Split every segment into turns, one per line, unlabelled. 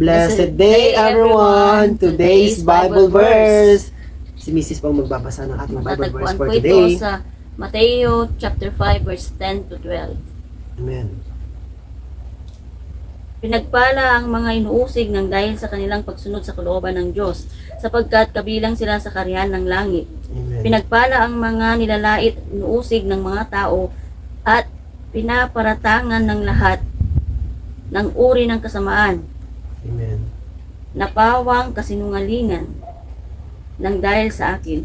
Blessed day everyone! Today's Bible verse. Si Mrs. Pang magbabasa ng ating Bible verse for today.
Ito sa Mateo chapter 5 verse 10 to 12.
Amen.
Pinagpala ang mga inuusig ng dahil sa kanilang pagsunod sa kalooban ng Diyos, sapagkat kabilang sila sa kaharian ng langit.
Amen.
Pinagpala ang mga nilalait inuusig ng mga tao at pinaparatangan ng lahat ng uri ng kasamaan,
Amen.
napawang kasinungalingan ng dahil sa akin.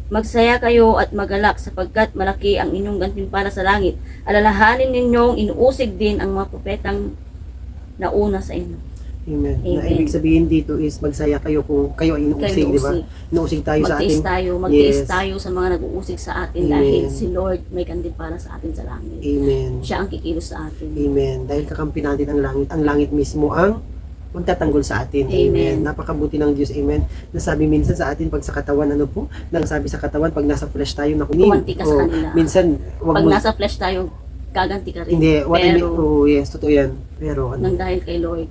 Magsaya kayo at magalak sapagkat malaki ang inyong gantimpala sa langit. Alalahanin ninyong inuusig din ang mga propetang nauna sa inyo.
Amen. Na
Amen.
ibig sabihin dito is magsaya kayo kung kayo ay inuusig, di ba? Inuusig tayo sa ating...
Magtiis
Yes.
tayo sa mga nag-uusig sa atin.
Amen.
Dahil si Lord may gantimpala sa atin sa langit.
Amen.
Siya ang kikilos sa atin.
Amen. Dahil kakampi natin ang langit. Ang langit mismo ang magtatanggol sa atin. Amen.
Amen.
Napakabuti ng Diyos. Amen. Nasabi minsan sa atin pag sa katawan, ano po? Nasabi sa katawan, pag nasa flesh tayo, nakunin.
Kumanti ka sa kanila.
Minsan, wag
Pag
mo...
nasa flesh tayo, gaganti ka rin.
Hindi, what I mean,
Pero,
oh yes, totoo yan. Pero,
nang
ano,
dahil kay Lord,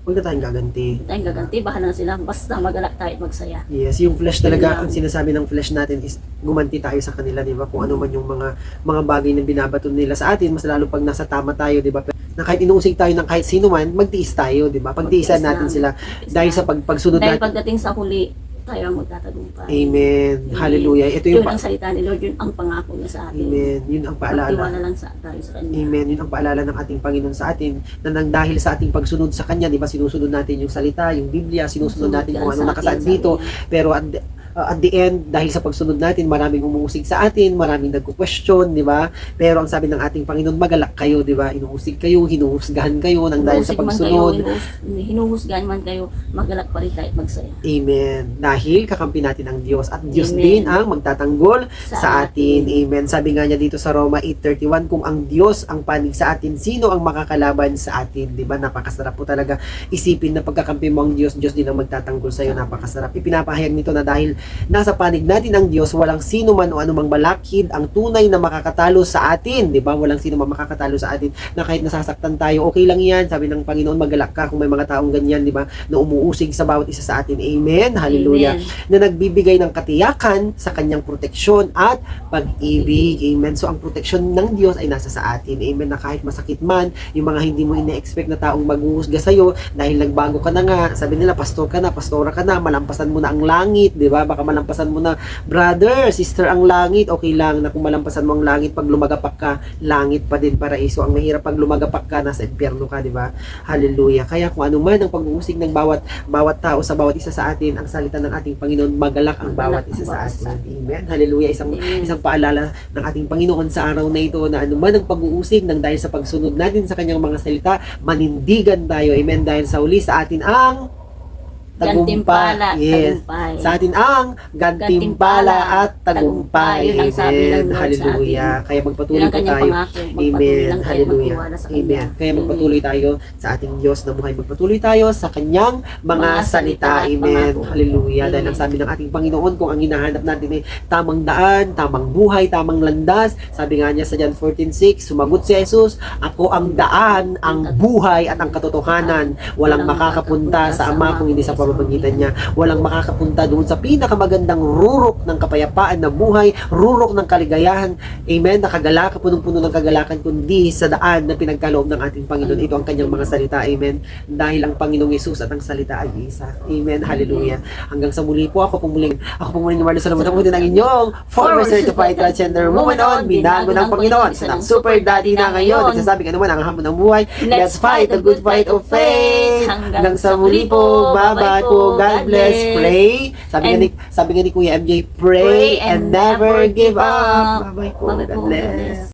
huwag na tayong gaganti.
tayong gaganti, bahala na sila. Basta magalak tayo at magsaya.
Yes, yung flesh talaga,
Yun lang.
ang sinasabi ng flesh natin is gumanti tayo sa kanila, di ba? Kung ano man yung mga bagay na binabato nila sa atin, mas lalo pag nasa tama tayo, di ba? Na kahit inuusig tayo ng kahit sino man, magtiis tayo, di ba? Pagtiisan
Magtiis
natin
lang.
sila dahil sa pagsunod
Dahil
natin.
pagdating sa huli, tayo ang magtatagumpay.
Amen. Hallelujah. Ito
Yun
yung
ang salita ni Lord, yun ang pangako niya sa atin.
Amen. Yun ang
Magtiwala
paalala.
lang tayo sa Kanya.
Amen. Yun ang paalala ng ating Panginoon sa atin na nang dahil sa ating pagsunod sa Kanya, di ba, sinusunod natin yung salita, yung Biblia, sinusunod natin kung ano nakasaad dito. Pero at the end, dahil sa pagsunod natin, maraming umuusig sa atin, maraming nagko-question, di ba? Pero ang sabi ng ating Panginoon, magalak kayo, di ba? Inuusig kayo, hinuhusgahan kayo nang dahil sa pagsunod.
Hinuhusgahan man kayo, magalak pa rin tayo at magsaya.
Amen. Dahil kakampi natin ang Diyos at Diyos
Amen.
din ang magtatanggol sa atin.
atin.
Amen. Sabi nga niya dito sa Roma 8:31, kung ang Diyos ang panig sa atin, sino ang makakalaban sa atin? 'Di ba? Napakasarap po talaga isipin na pagkakampi mo ang Diyos, Diyos din ang magtatanggol sa iyo. Napakasarap. Ipinapahayag nito na dahil nasa panig natin ang Diyos, walang sino man o anumang balakid ang tunay na makakatalo sa atin. 'Di ba? Walang sino man makakatalo sa atin na kahit nasasaktan tayo, okay lang 'yan. Sabi ng Panginoon, magalak ka kung may mga taong ganyan, 'di ba? Na umuusig sa bawat isa sa atin. Amen. Hallelujah.
Amen.
Na nagbibigay ng katiyakan sa kanyang proteksyon at pag-ibig. Amen. So, ang proteksyon ng Diyos ay nasa sa atin. Amen. Na kahit masakit man, yung mga hindi mo ina-expect na taong maghuhusga sa'yo, dahil nagbago ka na nga, sabi nila, pastor ka na, pastora ka na, malampasan mo na ang langit, di ba? Baka malampasan mo na, brother, sister, ang langit, okay lang na kung malampasan mo ang langit, pag lumagapak ka, langit pa din paraiso. Ang mahirap pag lumagapak ka, nasa impyerno ka, di ba? Hallelujah. Kaya kung ano man ang pag-uusig ng bawat tao sa bawat isa sa atin, ang salita ng ating Panginoon, magalak ang bawat isa sa atin. Amen. Hallelujah. Isang paalala ng ating Panginoon sa araw na ito na anuman ang pag-uusig ng dahil sa pagsunod natin sa kanyang mga salita, manindigan tayo. Amen. Dahil sa uli sa atin ang
Gantimpala,
Yes.
tagumpay.
Sa atin ang gantimpala at tagumpay.
Yun ang sabi ng
Amen.
Lord sa
Hallelujah.
atin.
Kaya
Yun
magpatuloy
ang
po
kanyang
tayo.
pangako. Magpatuloy
Amen.
lang tayo
Hallelujah.
magtiwala sa Kanya.
Amen. Kaya
Amen.
magpatuloy tayo sa ating Diyos na buhay. Magpatuloy tayo sa kanyang mga salita. Amen.
pangako.
Hallelujah. Dahil ang
Amen.
sabi ng ating Panginoon, kung ang hinahanap natin ay tamang daan, tamang buhay, tamang landas, sabi nga niya sa John 14:6, sumagot si Jesus, ako ang daan, ang buhay at ang katotohanan. Walang makakapunta sa Ama kung hindi sa pamamagitan niya. Walang makakapunta doon sa pinakamagandang rurok ng kapayapaan na buhay, rurok ng kaligayahan. Amen. Nakagalakan, punong-puno ng kagalakan, kundi sa daan na pinagkaloob ng ating Panginoon. Ito ang kanyang mga salita. Amen. Dahil ang Panginoong Yesus at ang salita ay isa. Amen. Hallelujah. Hanggang sa muli po, ako po muling ni Marlo Salamat. Ako din ang inyong former certified transgender woman on binago ng Panginoon. Sa super daddy na ngayon. Nagsasabing ano man ang hamon ng buhay. Let's fight the good fight of faith. Hanggang sa muli po. Bye-bye po. God bless. Pray. Sabi nga ni Kuya MJ, pray and never give up. Bye-bye po. God bless.